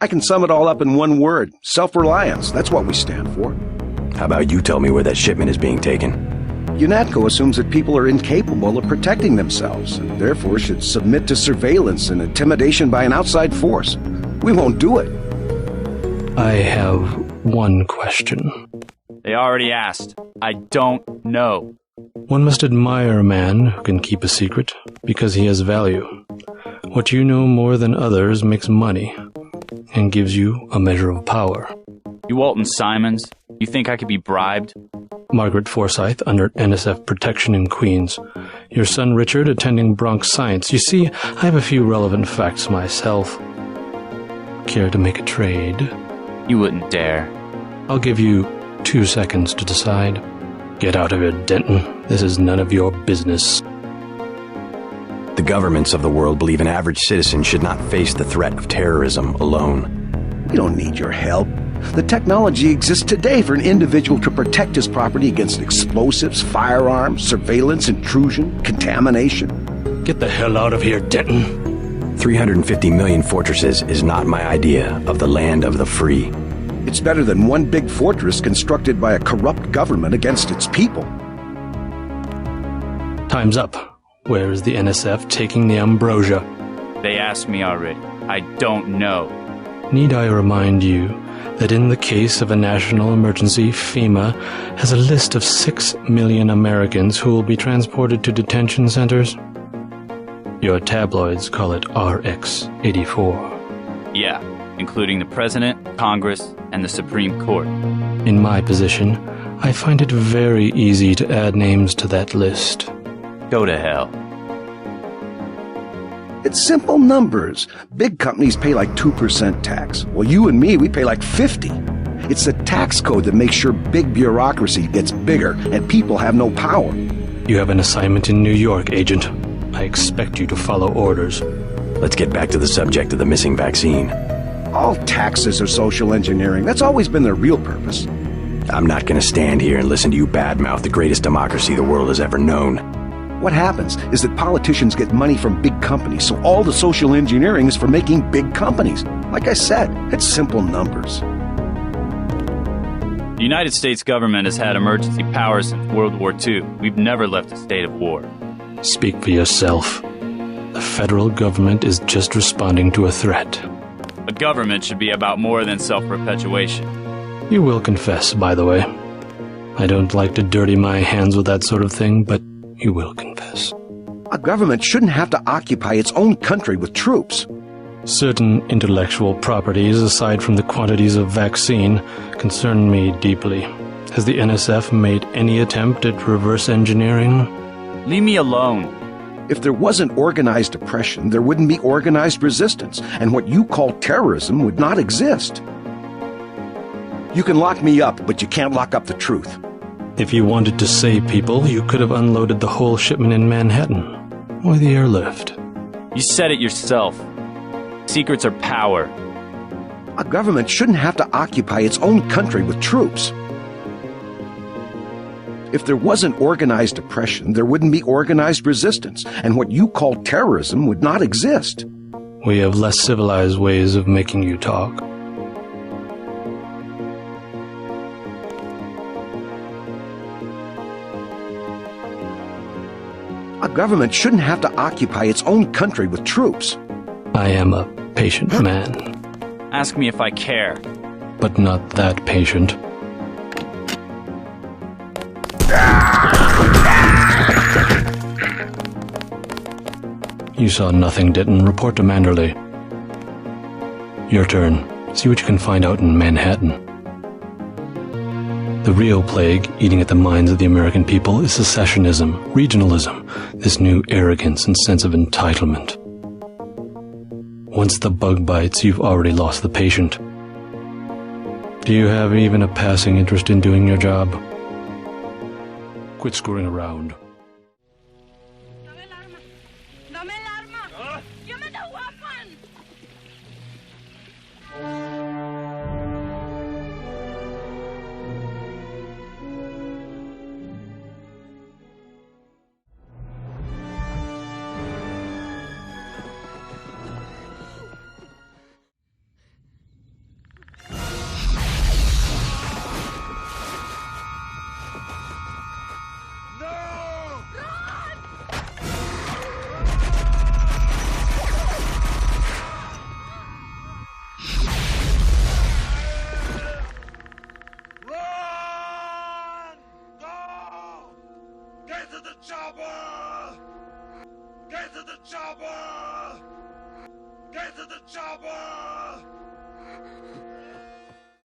I can sum it all up in one word. Self-reliance. That's what we stand for. How about you tell me where that shipment is being taken? UNATCO assumes that people are incapable of protecting themselves and therefore should submit to surveillance and intimidation by an outside force. We won't do it. I have one question. They already asked. I don't know. One must admire a man who can keep a secret because he has value. What you know more than others makes money and gives you a measure of power. You Walton Simons, you think I could be bribed? Margaret Forsyth under NSF protection in Queens. Your son Richard attending Bronx Science. You see, I have a few relevant facts myself. Care to make a trade? You wouldn't dare. I'll give you 2 seconds to decide. Get out of here, Denton. This is none of your business. The governments of the world believe an average citizen should not face the threat of terrorism alone. We don't need your help. The technology exists today for an individual to protect his property against explosives, firearms, surveillance, intrusion, contamination. Get the hell out of here, Denton. 350 million fortresses is not my idea of the land of the free. It's better than one big fortress constructed by a corrupt government against its people. Time's up. Where is the NSF taking the ambrosia? They asked me already. I don't know. Need I remind you that in the case of a national emergency, FEMA has a list of 6 million Americans who will be transported to detention centers? Your tabloids call it REX84. Yeah, including the President, Congress, and the Supreme Court. In my position, I find it very easy to add names to that list. Go to hell. It's simple numbers. Big companies pay like 2% tax. Well, you and me, we pay like 50. It's the tax code that makes sure big bureaucracy gets bigger and people have no power. You have an assignment in New York, Agent. I expect you to follow orders. Let's get back to the subject of the missing vaccine. All taxes are social engineering. That's always been their real purpose. I'm not going to stand here and listen to you badmouth the greatest democracy the world has ever known. What happens is that politicians get money from big companies, so all the social engineering is for making big companies. Like I said, it's simple numbers. The United States government has had emergency powers since World War II. We've never left a state of war. Speak for yourself. The federal government is just responding to a threat. A government should be about more than self-perpetuation. You will confess, by the way. I don't like to dirty my hands with that sort of thing, but you will confess. A government shouldn't have to occupy its own country with troops. Certain intellectual properties, aside from the quantities of vaccine, concern me deeply. Has the NSF made any attempt at reverse engineering? Leave me alone. If there wasn't organized oppression, there wouldn't be organized resistance, and what you call terrorism would not exist. You can lock me up, but you can't lock up the truth. If you wanted to save people, you could have unloaded the whole shipment in Manhattan, or the airlift. You said it yourself. Secrets are power. A government shouldn't have to occupy its own country with troops. If there wasn't organized oppression, there wouldn't be organized resistance, and what you call terrorism would not exist. We have less civilized ways of making you talk. A government shouldn't have to occupy its own country with troops. I am a patient man. Ask me if I care. But not that patient. You saw nothing, Denton. Report to Manderley. Your turn. See what you can find out in Manhattan. The real plague eating at the minds of the American people is secessionism, regionalism, this new arrogance and sense of entitlement. Once the bug bites, you've already lost the patient. Do you have even a passing interest in doing your job? Quit screwing around. Dame el arma. Give me the weapon. chopper! Get to the chopper!